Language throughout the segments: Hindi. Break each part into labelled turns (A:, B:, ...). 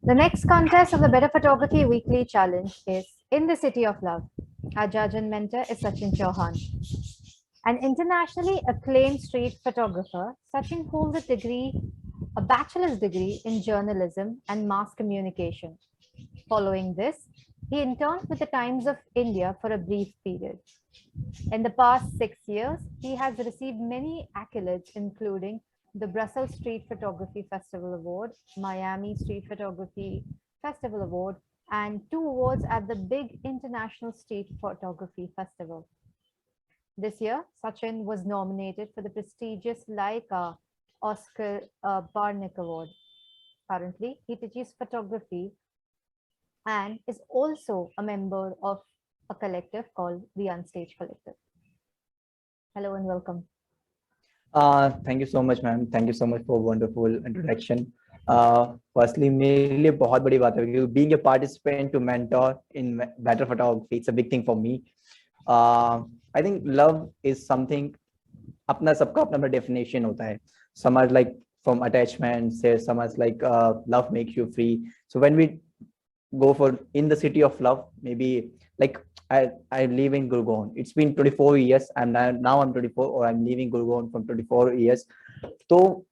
A: The next contest of the Better Photography Weekly Challenge is In the City of Love. Our judge and mentor is Sachin Chauhan. An internationally acclaimed street photographer, Sachin holds a bachelor's degree in journalism and mass communication. Following this, he interned with the Times of India for a brief period. In the past 6 years, he has received many accolades, including the Brussels Street Photography Festival Award, Miami Street Photography Festival Award, and two awards at the Big International Street Photography Festival. This year, Sachin was nominated for the prestigious Leica Oscar Barnick Award. Currently, he teaches photography and is also a member of a collective called the Unstage Collective. Hello and welcome.
B: Thank you so much, ma'am. Thank you so much for wonderful introduction. Firstly, मेरे लिए बहुत बड़ी बात है क्योंकि being a participant to mentor in better photography, it's a big thing for me. I think love is something अपना सबका अपना definition होता है. Some are like from attachment, say some are like love makes you free. So when we go for in the city of love, maybe like I live in Gurgaon. It's been 24 years. I'm 24 or I'm living Gurgaon from 24 years. तो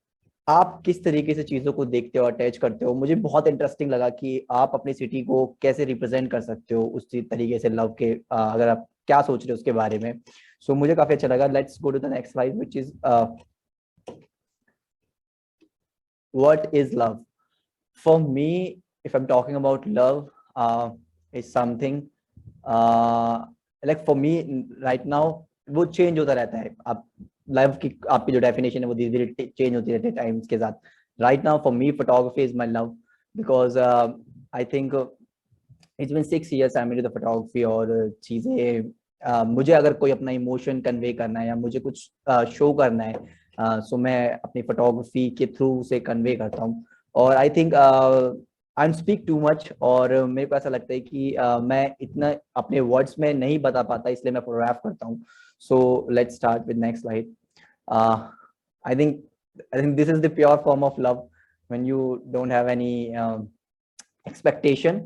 B: आप किस तरीके से चीजों को देखते हो, अटैच करते हो? मुझे बहुत इंटरेस्टिंग लगा कि आप अपनी सिटी को कैसे रिप्रेजेंट कर सकते हो उस तरीके से लव के, अगर आप क्या सोच रहे हो उसके बारे में. सो मुझे काफी अच्छा लगा. Let's go to the next slide which is what is love. For me, if I'm talking about love, is something like for me right now वो चेंज होता रहता है. आप लव की आपकी जो डेफिनेशन है वो धीरे धीरे चेंज होती रहती है टाइम्स के साथ. Right now for me photography is my love because I think it's been 6 years I am into the photography. और चीजें मुझे अगर कोई अपना इमोशन कन्वे करना है या मुझे कुछ शो करना है, सो मैं अपनी फोटोग्राफी के थ्रू से कन्वे करता हूँ. और I think I speak too much और मेरे को ऐसा लगता है कि मैं इतना अपने वर्ड्स में नहीं बता पाता, इसलिए मैं फोटोग्राफ करता हूँ. So let's start with next slide. I think this is the pure form of love when you don't have any expectation,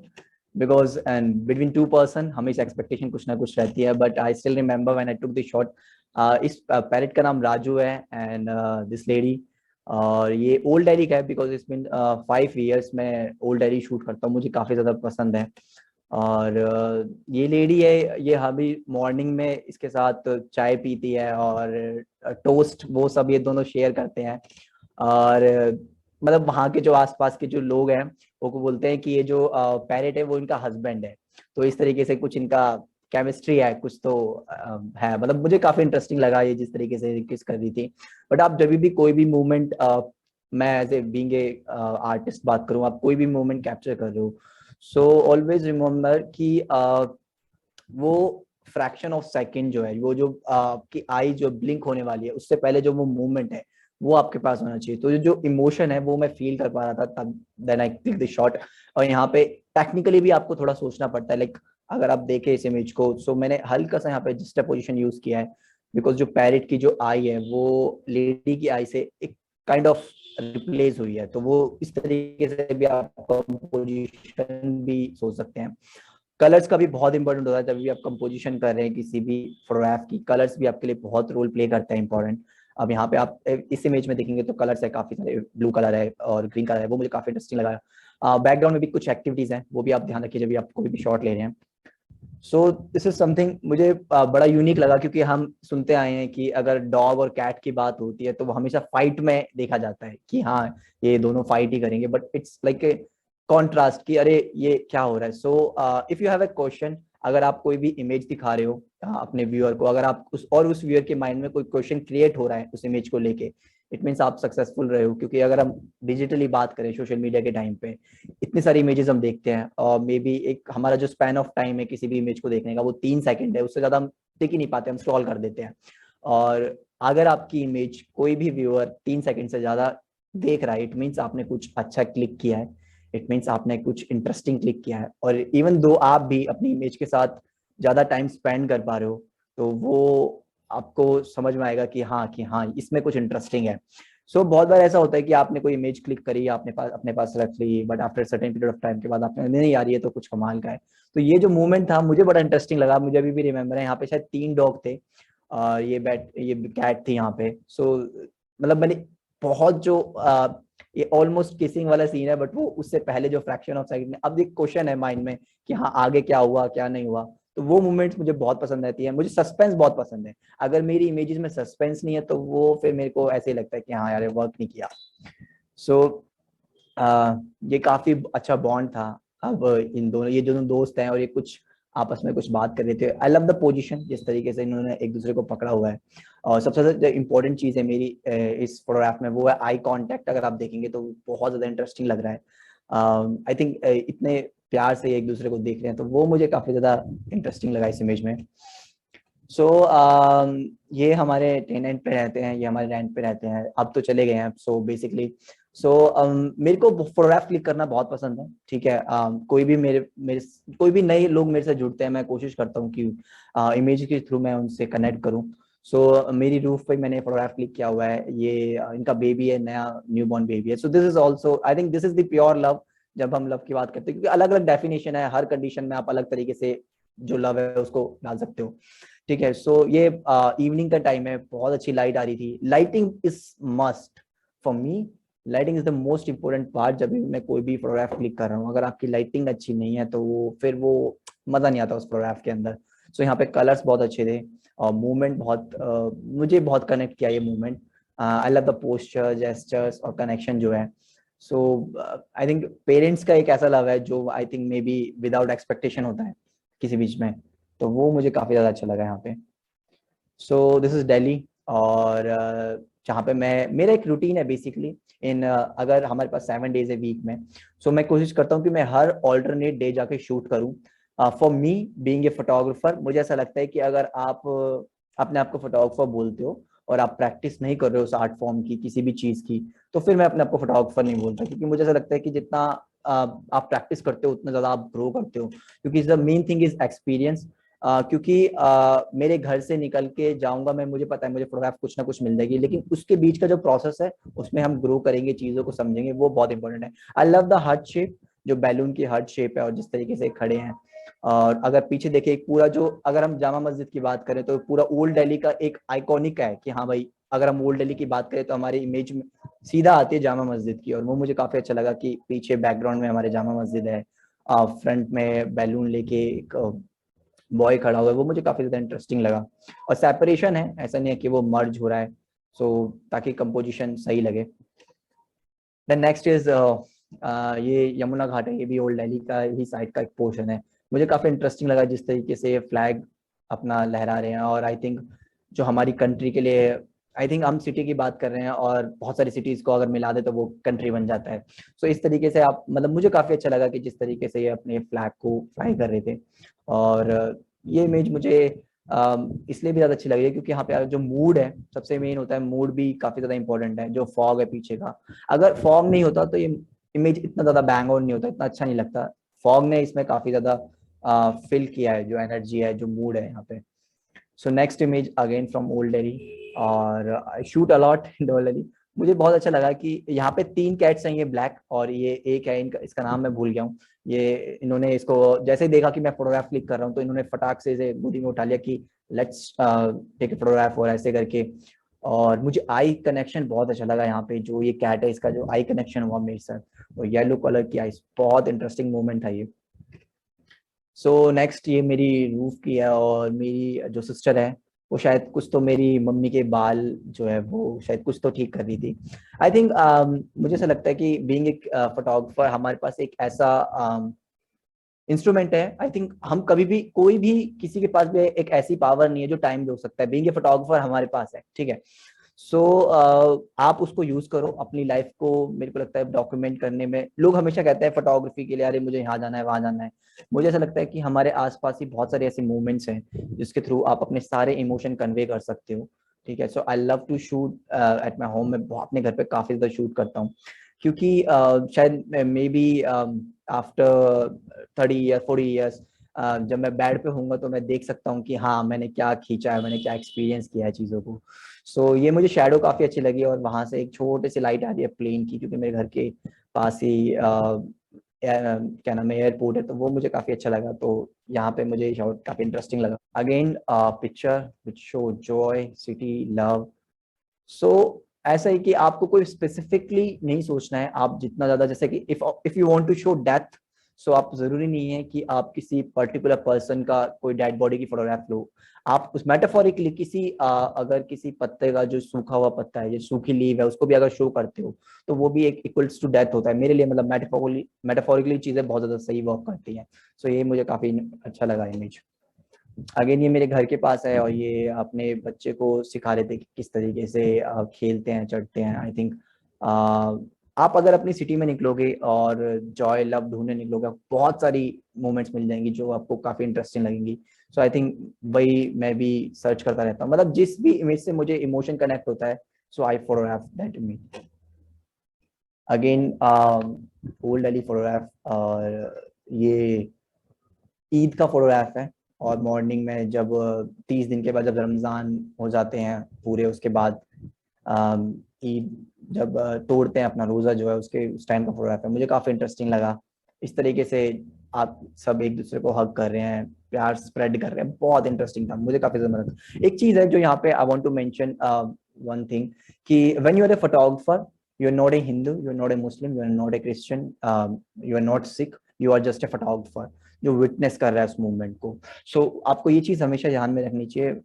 B: because and between two person हमेशा एक्सपेक्टेशन कुछ ना कुछ रहती है. But I still remember when I took the shot. इस पैरेट का नाम राजू है एंड दिस लेडी, और ये ओल्ड डायरी का है बिकॉज इट्स बीन 5 years मैं ओल्ड डायरी शूट करता हूँ. मुझे काफी ज्यादा पसंद है. और ये लेडी है, ये अभी मॉर्निंग में इसके साथ चाय पीती है और टोस्ट वो सब ये दोनों शेयर करते हैं. और मतलब वहाँ के जो आसपास के जो लोग हैं वो को बोलते हैं कि ये जो पैरेट है वो इनका हस्बैंड है. तो इस तरीके से कुछ इनका केमिस्ट्री है कुछ तो है. मतलब मुझे काफी इंटरेस्टिंग लगा ये जिस तरीके से किस कर रही थी. बट आप जब भी कोई भी मूवमेंट, मैं as a being a artist बात करूं, आप कोई भी मूवमेंट कैप्चर कर रहे हो, सो ऑलवेज रिमेम्बर कि वो फ्रैक्शन ऑफ सेकंड जो है, वो जो आपकी आई जो ब्लिंक होने वाली है उससे पहले जो वो मूवमेंट है वो आपके पास होना चाहिए. तो जो इमोशन है वो मैं फील कर पा रहा था तब, then I click the shot. और यहाँ पे टेक्निकली भी आपको थोड़ा सोचना पड़ता है. लाइक अगर आप देखें इस इमेज को, सो मैंने हल्का सा यहाँ पे जस्ट पोजीशन यूज किया है बिकॉज जो पैरेट की जो आई है वो लेडी की आई से एक काइंड ऑफ रिप्लेस हुई है. तो वो इस तरीके से भी आप कंपोजिशन भी सोच सकते हैं. कलर्स का भी बहुत इंपॉर्टेंट होता है जब भी आप कंपोजिशन कर रहे हैं किसी भी फोटोग्राफ की. कलर्स भी आपके लिए बहुत रोल प्ले करते हैं इंपॉर्टेंट. अब यहाँ पे आप इस इमेज में देखेंगे तो कलर्स है काफी सारे, ब्लू कलर है और ग्रीन कलर है, वो मुझे काफी इंटरेस्टिंग लगा. बैकग्राउंड में भी कुछ एक्टिविटीज हैं वो भी आप ध्यान रखिए जब भी आप कोई भी शॉट ले रहे हैं. सो दिस इज समथिंग मुझे बड़ा यूनिक लगा क्योंकि हम सुनते आए हैं कि अगर डॉग और कैट की बात होती है तो वो हमेशा फाइट में देखा जाता है कि हाँ ये दोनों फाइट ही करेंगे. But it's like a contrast कि अरे ये क्या हो रहा है. So if you have a question, अगर आप कोई भी इमेज दिखा रहे हो अपने व्यूअर को, अगर आप उस व्यूअर के माइंड में कोई क्वेश्चन क्रिएट हो रहा है उस इमेज को लेके, इट मीन्स आप सक्सेसफुल रहे हो. क्योंकि अगर हम डिजिटली बात करें सोशल मीडिया के टाइम पे इतनी सारी इमेजेस हम देखते हैं और मे बी एक हमारा जो स्पैन ऑफ टाइम है किसी भी इमेज को देखने का वो 3 सेकंड है, उससे ज्यादा हम देख ही नहीं पाते, हम स्क्रॉल कर देते हैं. और अगर आपकी इमेज कोई भी व्यूअर 3 सेकंड से ज्यादा देख रहा है, इट मीन्स आपने कुछ अच्छा क्लिक किया है, इट मीन्स आपने कुछ इंटरेस्टिंग क्लिक किया है. और इवन दो आप भी अपनी इमेज के साथ ज्यादा टाइम स्पेंड कर पा रहे हो तो वो आपको समझ में आएगा कि हाँ इसमें कुछ इंटरेस्टिंग है. सो बहुत बार ऐसा होता है कि आपने कोई इमेज क्लिक करी, आपने अपने पास रख ली, but after certain period of time के बाद आपने नहीं यार ये तो कुछ कमाल का है। तो ये जो मूवमेंट था मुझे बड़ा इंटरेस्टिंग लगा, मुझे अभी भी रिमेम्बर है। यहाँ पे शायद 3 डॉग थे और ये कैट थी यहाँ पे। सो मतलब मैंने बहुत जो ये ऑलमोस्ट किसिंग वाला सीन है, बट वो उससे पहले जो फ्रैक्शन ऑफ सेकंड में, अब एक क्वेश्चन है माइंड में कि हाँ आगे क्या हुआ क्या नहीं हुआ। तो वो मूवमेंट्स मुझे बहुत पसंद आती है। मुझे सस्पेंस बहुत पसंद है। अगर मेरी इमेजेस में सस्पेंस नहीं है तो वो फिर मेरे को ऐसे ही लगता है कि हाँ यार वर्क नहीं किया। सो ये काफी अच्छा बॉन्ड था। अब इन दोनों ये दोनों दोस्त हैं और ये कुछ आपस में कुछ बात कर रहे थे। आई लव द पोजीशन, जिस तरीके से इन्होंने एक दूसरे को पकड़ा हुआ है। और सबसे ज्यादा इंपॉर्टेंट चीज है मेरी इस फोटोग्राफ में, वो है आई कांटेक्ट। अगर आप देखेंगे तो बहुत ज्यादा इंटरेस्टिंग लग रहा है। आई थिंक इतने प्यार से एक दूसरे को देख रहे हैं, तो वो मुझे काफी ज्यादा इंटरेस्टिंग लगा इस इमेज में। सो ये हमारे टेनेंट पे रहते हैं, ये हमारे रेंट पे रहते हैं, अब तो चले गए हैं। सो बेसिकली मेरे को फोटोग्राफ क्लिक करना बहुत पसंद है। ठीक है, कोई भी मेरे मेरे कोई भी नए लोग मेरे से जुड़ते हैं, मैं कोशिश करता हूँ कि इमेज के थ्रू मैं उनसे कनेक्ट करूँ। मेरी रूफ पे मैंने फोटोग्राफ क्लिक किया हुआ है। ये इनका बेबी है, नया न्यू बॉर्न बेबी है। So this is also, I think this is the pure love. जब हम लव की बात करते हैं, क्योंकि अलग अलग डेफिनेशन है, हर कंडीशन में आप अलग तरीके से जो लव है उसको डाल सकते हो। ठीक है, सो ये इवनिंग का टाइम है, बहुत अच्छी लाइट आ रही थी। Lighting is must for me. Lighting is the most important part जब भी मैं कोई भी फोटोग्राफ क्लिक कर रहा हूँ। अगर आपकी लाइटिंग अच्छी नहीं है तो फिर वो मजा नहीं आता उस फोटोग्राफ के अंदर। यहाँ पे कलर्स बहुत अच्छे थे और मूवमेंट बहुत मुझे बहुत कनेक्ट किया ये movement. I love the posture, gestures और कनेक्शन जो है। आई थिंक पेरेंट्स का एक ऐसा लव है जो I think may be without expectation होता है किसी बीच में। तो वो मुझे काफी ज्यादा अच्छा लगा यहाँ पे। This is Delhi. और जहाँ पे मेरा एक रूटीन है बेसिकली। अगर हमारे पास 7 डेज है वीक में, मैं कोशिश करता हूँ कि मैं हर ऑल्टरनेट डे जाके शूट करूँ। For me being a photographer, मुझे ऐसा लगता है कि अगर आप अपने आप को फोटोग्राफर बोलते हो और आप प्रैक्टिस नहीं कर रहे हो उस आर्ट फॉर्म की, किसी भी चीज की, तो फिर मैं अपने आप को फोटोग्राफर नहीं बोलता। क्योंकि मुझे ऐसा लगता है कि जितना आप प्रैक्टिस करते हो उतना ज्यादा आप ग्रो करते हो। क्योंकि the main thing is experience. क्योंकि मेरे घर से निकल के जाऊंगा मैं, मुझे पता है मुझे फोटोग्राफ कुछ ना कुछ मिल जाएगी, लेकिन उसके बीच का जो प्रोसेस है उसमें हम ग्रो करेंगे, चीजों को समझेंगे, वो बहुत इंपॉर्टेंट है। I love the heart shape, जो बैलून की हार्ट शेप है और जिस तरीके से खड़े हैं। और अगर पीछे देखे एक पूरा जो, अगर हम जामा मस्जिद की बात करें तो पूरा ओल्ड दिल्ली का एक आइकॉनिक है कि हाँ भाई, अगर हम ओल्ड दिल्ली की बात करें तो हमारी इमेज में सीधा आती है जामा मस्जिद की। और वो मुझे काफी अच्छा लगा कि पीछे बैकग्राउंड में हमारे जामा मस्जिद है, फ्रंट में बैलून लेके एक बॉय खड़ा हुआ है। वो मुझे काफी ज्यादा इंटरेस्टिंग लगा। और सेपरेशन है, ऐसा नहीं है कि वो मर्ज हो रहा है। ताकि कंपोजिशन सही लगे। देन नेक्स्ट इज ये यमुना घाट है, ये भी ओल्ड दिल्ली का ही साइड का एक पोर्शन है। मुझे काफी इंटरेस्टिंग लगा जिस तरीके से ये फ्लैग अपना लहरा रहे हैं। और आई थिंक जो हमारी कंट्री के लिए, आई थिंक हम सिटी की बात कर रहे हैं और बहुत सारी सिटीज को अगर मिला दे तो वो कंट्री बन जाता है। इस तरीके से आप, मतलब मुझे काफी अच्छा लगा कि जिस तरीके से ये अपने फ्लैग को फ्लाई कर रहे थे। और ये इमेज मुझे इसलिए भी ज्यादा अच्छी लगी है क्योंकि यहाँ पे जो मूड है, सबसे मेन होता है मूड, भी काफी ज्यादा इंपॉर्टेंट है। जो फॉग है पीछे का, अगर फॉग नहीं होता तो ये इमेज इतना ज्यादा बैंग ऑन नहीं होता, इतना अच्छा नहीं लगता। फॉग ने इसमें काफी ज्यादा फिल किया है, जो एनर्जी है, जो मूड है यहाँ पे। Next image again from old Delhi. और I shoot a lot in old Delhi. मुझे बहुत अच्छा लगा कि यहाँ पे 3 कैट्स हैं, ये ब्लैक और ये एक है, इनका इसका नाम मैं भूल गया हूँ। ये इन्होंने इसको जैसे ही देखा कि मैं फोटोग्राफ क्लिक कर रहा हूँ तो इन्होंने फटाक से इसे गोदी में उठा लिया कि लेट्स टेक ए फोटोग्राफ, और ऐसे करके। और मुझे आई कनेक्शन बहुत अच्छा लगा यहाँ पे, जो ये कैट है इसका जो आई कनेक्शन हुआ मेरे साथ, और येलो कलर की आईज, बहुत इंटरेस्टिंग मोमेंट था ये। नेक्स्ट ये मेरी रूफ की है। और मेरी जो सिस्टर है वो शायद कुछ तो मेरी मम्मी के बाल जो है वो शायद कुछ तो ठीक कर रही थी। आई थिंक मुझे ऐसा लगता है कि बीइंग एक फोटोग्राफर हमारे पास एक ऐसा इंस्ट्रूमेंट है। आई थिंक हम कभी भी, कोई भी किसी के पास भी एक ऐसी पावर नहीं है जो टाइम रोक सकता है। बीइंग ए फोटोग्राफर हमारे पास है, ठीक है। आप उसको यूज करो अपनी लाइफ को, मेरे को लगता है डॉक्यूमेंट करने में। लोग हमेशा कहते हैं फोटोग्राफी के लिए अरे मुझे यहाँ जाना है वहां जाना है। मुझे ऐसा लगता है कि हमारे आसपास ही बहुत सारे ऐसे मूवमेंट्स हैं जिसके थ्रू आप अपने सारे इमोशन कन्वे कर सकते हो। ठीक है, I love to shoot at my home. मैं अपने घर पे काफी ज्यादा शूट करता हूँ क्योंकि शायद may be after 30 years 40 years जब मैं बेड पे होऊंगा तो मैं देख सकता हूँ कि हाँ मैंने क्या खींचा है, मैंने क्या एक्सपीरियंस किया है चीज़ों को। सो ये मुझे शैडो काफ़ी अच्छी लगी, और वहां से एक छोटी सी लाइट आ रही है प्लेन की, क्योंकि मेरे घर के पास ही क्या नाम है एयरपोर्ट है, तो वो मुझे काफ़ी अच्छा लगा। तो यहाँ पे मुझे शॉट काफ़ी इंटरेस्टिंग लगा। Again picture which show joy, city, love. So ऐसा है कि आपको कोई स्पेसिफिकली नहीं सोचना है। आप जितना ज्यादा, जैसे कि if you want to show death, so आप जरूरी नहीं है कि आप किसी पर्टिकुलर पर्सन का कोई डेड बॉडी की फोटोग्राफ लो। आप उस मेटाफोरिकली किसी अगर किसी पत्ते का जो सूखा हुआ पत्ता है, जो सूखी लीव है, उसको भी अगर शो करते हो तो वो भी एक इक्वल्स टू डेथ होता है मेरे लिए। मतलब मेटाफोरिकली चीजें बहुत ज्यादा सही वर्क करती हैं। सो ये मुझे काफी अच्छा लगा इमेज। अगेन ये मेरे घर के पास है, और ये अपने बच्चे को सिखा रहे थे कि किस तरीके से खेलते हैं, चढ़ते हैं। आई थिंक आप अगर अपनी सिटी में निकलोगे और जॉय लव ढूंढने निकलोगे, बहुत सारी मोमेंट्स मिल जाएंगी जो आपको काफी इंटरेस्टिंग लगेंगी। सो आई थिंक वही मैं भी सर्च करता रहता हूँ, मतलब जिस भी इमेज से मुझे इमोशन कनेक्ट होता है, so I photograph that image. Again old वाली फोटोग्राफ, और ये ईद का फोटोग्राफ है। और मॉर्निंग में जब 30 दिन के बाद जब रमजान हो जाते हैं पूरे, उसके बाद ईद जब तोड़ते हैं अपना रोजा जो है, उसके उस टाइम का फोटोग्राफ है। मुझे काफी इंटरेस्टिंग लगा। इस तरीके से आप सब एक दूसरे को हग कर रहे हैं, प्यार स्प्रेड कर रहे हैं, बहुत इंटरेस्टिंग था, मुझे काफी ज्यादा लगा। एक चीज है जो यहाँ पे I want to mention one thing, कि when you are a photographer, you are not a Hindu, you are not a Muslim, you are not a Christian, you are not Sikh, you are just a photographer जो विटनेस कर रहा है उस मूवमेंट को। सो आपको ये चीज हमेशा ध्यान में रखनी चाहिए।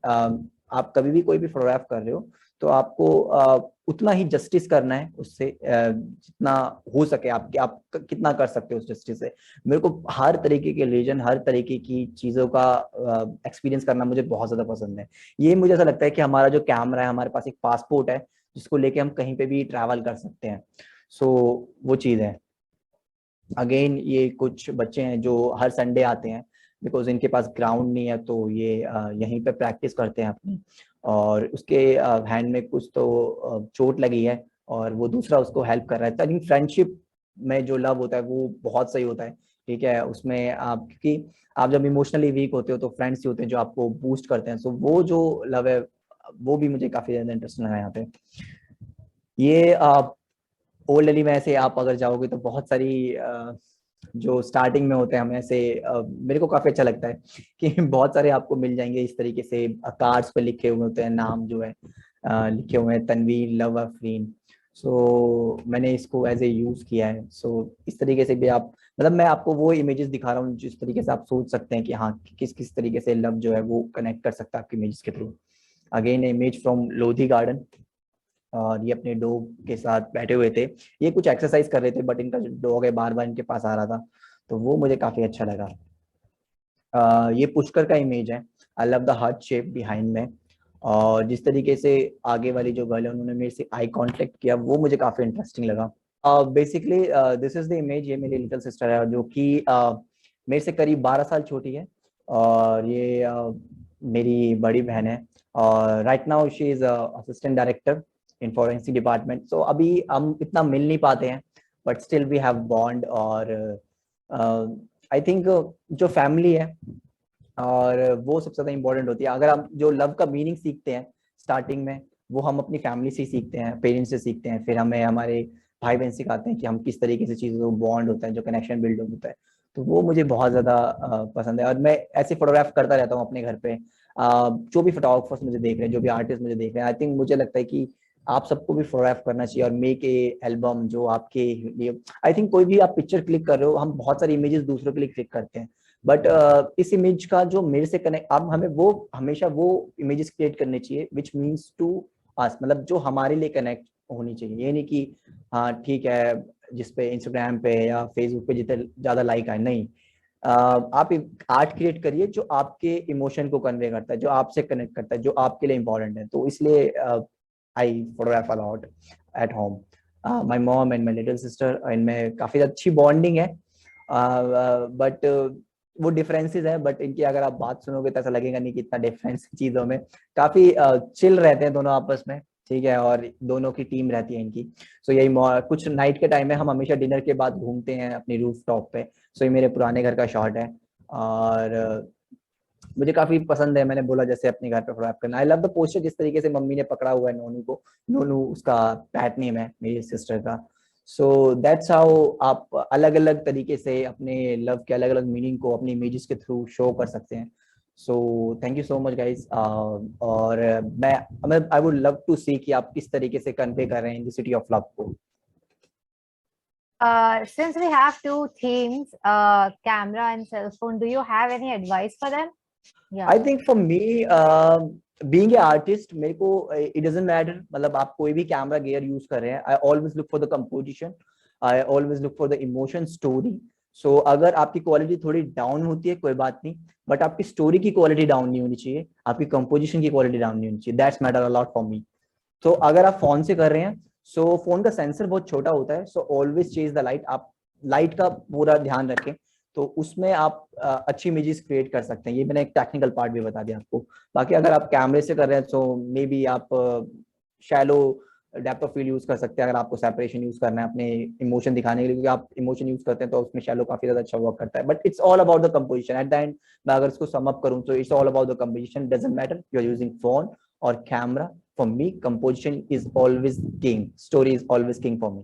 B: आप कभी भी कोई भी फोटोग्राफ कर रहे हो तो आपको उतना ही जस्टिस करना है उससे, जितना हो सके आपके, आप कितना कर सकते हो उस जस्टिस से। मेरे को हर तरीके के रिलीजन, हर तरीके की चीजों का एक्सपीरियंस करना मुझे बहुत ज्यादा पसंद है। ये मुझे ऐसा लगता है कि हमारा जो कैमरा है, हमारे पास एक पासपोर्ट है जिसको लेके हम कहीं पे भी ट्रैवल कर सकते हैं। सो वो चीज है। अगेन ये कुछ बच्चे हैं जो हर संडे आते हैं, बिकॉज इनके पास ग्राउंड नहीं है, तो ये यहीं पे प्रैक्टिस करते हैं अपनी। और उसके हैंड में कुछ तो चोट लगी है, और वो दूसरा उसको हेल्प कर रहा है। आई थिंक फ्रेंडशिप में जो लव होता है वो बहुत सही होता है। ठीक है, उसमें आप, क्योंकि आप जब इमोशनली वीक होते हो तो फ्रेंड्स ही होते हैं जो आपको बूस्ट करते हैं। सो वो जो लव है वो भी मुझे काफी ज्यादा इंटरेस्टिंग लगा यहाँ पे। ये ओल्ड दिल्ली में ऐसे आप अगर जाओगे तो बहुत सारी जो स्टार्टिंग में होते हैं, हमें ऐसे मेरे को काफी अच्छा लगता है कि बहुत सारे आपको मिल जाएंगे इस तरीके से, कार्ड्स पे लिखे हुए होते हैं नाम जो है, लिखे हुए हैं तनवीर लव अफरीन। सो मैंने इसको एज ए यूज किया है। सो इस तरीके से भी आप, मतलब मैं आपको वो इमेजेस दिखा रहा हूँ जिस तरीके से आप सोच सकते हैं कि हाँ किस किस तरीके से लव जो है वो कनेक्ट कर सकता है आपकी इमेजेस के through. Again image from Lodhi garden, और ये अपने डॉग के साथ बैठे हुए थे। ये कुछ एक्सरसाइज कर रहे थे, बट इनका जो डॉग है बार बार इनके पास आ रहा था, तो वो मुझे काफी अच्छा लगा। ये पुष्कर का इमेज है। I love the heart shape behind में। और जिस तरीके से आगे वाली जो गर्ल है उन्होंने मेरे से आई कांटेक्ट किया, वो मुझे काफी इंटरेस्टिंग लगा। Basically this is the image. ये मेरी लिटिल सिस्टर है जो कि मेरे से करीब 12 साल छोटी है, और ये मेरी बड़ी बहन है। और right now she is assistant director in forensic department. So अभी हम इतना मिल नहीं पाते हैं, but still we have bond. और आई थिंक जो फैमिली है, और वो सबसे ज्यादा इंपॉर्टेंट होती है। अगर हम जो लव का मीनिंग सीखते हैं स्टार्टिंग में, वो हम अपनी फैमिली से सीखते हैं, पेरेंट्स से सीखते हैं, फिर हमें हमारे भाई बहन सिखाते हैं कि हम किस तरीके से चीजों को बॉन्ड होता है, जो कनेक्शन बिल्ड होता है। तो वो मुझे बहुत ज्यादा पसंद है, और मैं ऐसे फोटोग्राफ करता रहता हूँ अपने घर पे। जो भी फोटोग्राफर्स मुझे देख रहे हैं, जो भी आर्टिस्ट मुझे देख रहे हैं, आई थिंक मुझे लगता है कि आप सबको भी फोटोग्राफ करना चाहिए, और मेक ए एल्बम जो आपके लिए। आई थिंक कोई भी आप पिक्चर क्लिक कर रहे हो, हम बहुत सारी इमेजेस दूसरों के लिए क्लिक करते हैं, बट इस इमेज का जो मेरे से कनेक्ट, अब हमें वो हमेशा वो इमेजेस क्रिएट करनी चाहिए विच मीन्स टू अस, मतलब जो हमारे लिए कनेक्ट होनी चाहिए। ये नहीं कि हाँ ठीक है जिसपे इंस्टाग्राम पे या फेसबुक पे जितने ज्यादा लाइक आए, नहीं। आप आर्ट क्रिएट करिए जो आपके इमोशन को कन्वे करता है, जो आपसे कनेक्ट करता है, जो आपके लिए इम्पोर्टेंट है। तो इसलिए I photograph a lot at home. My mom and my little sister, इनमें काफी अच्छी बॉन्डिंग है। बट वो डिफरेंसेस है, बट इनकी अगर आप बात सुनोगे तो ऐसा लगेगा नहीं कि इतना डिफरेंस चीजों में। काफी चिल रहते हैं दोनों आपस में, ठीक है, और दोनों की टीम रहती है इनकी। सो यही कुछ नाइट के टाइम में हम हमेशा डिनर के बाद घूमते हैं अपनी रूफ टॉप पे। सो ये मेरे पुराने घर का शॉट है। और मुझे काफी पसंद है, मैंने बोला जैसे अपने घर पे फ्लैप करना। आई लव द पोस्टर, जिस तरीके से मम्मी ने पकड़ा हुआ है नोनू को, नोनू उसका पैट नेम है मेरी सिस्टर का। सो दैट्स हाउ आप अलग अलग तरीके से अपने लव के अलग अलग मीनिंग को अपनी इमेजेस के थ्रू शो कर सकते हैं। So thank you so much guys. और मैं आई वुड लव टू सी कि आप किस तरीके से कन्वे कर रहे हैं in the city of love को।
A: Since we have two themes, camera and cell phone, do you have any advice for them? Yeah.
B: I think for me, being a artist, मेरे को it doesn't matter, मतलब आप कोई भी कैमरा गियर यूज कर रहे हैं, I always look for the composition, I always look for the emotion story. So अगर आपकी क्वालिटी थोड़ी डाउन होती है कोई बात नहीं, बट आपकी स्टोरी की क्वालिटी डाउन नहीं होनी चाहिए, आपकी कंपोजिशन की क्वालिटी डाउन नहीं होनी चाहिए। That's matter a lot for me. तो अगर आप फोन से कर रहे हैं, सो फोन का सेंसर बहुत छोटा होता है, so always chase the light. आप लाइट का पूरा ध्यान रखें, तो उसमें आप अच्छी इमेजेस क्रिएट कर सकते हैं। ये मैंने एक टेक्निकल पार्ट भी बता दिया आपको। बाकी अगर आप कैमरे से कर रहे हैं, तो मे बी आप shallow depth of field use कर सकते हैं। अगर आपको सेपरेशन यूज करना है अपने इमोशन दिखाने के लिए, क्योंकि आप इमोशन यूज करते हैं तो उसमें शैलो काफी ज्यादा अच्छा वर्क करता है। But it's all about the composition at the end. मैं अगर इसको सम अप करूं तो it's all about the composition. Doesn't matter you are using phone और camera, for me composition is always king, story is always king for me.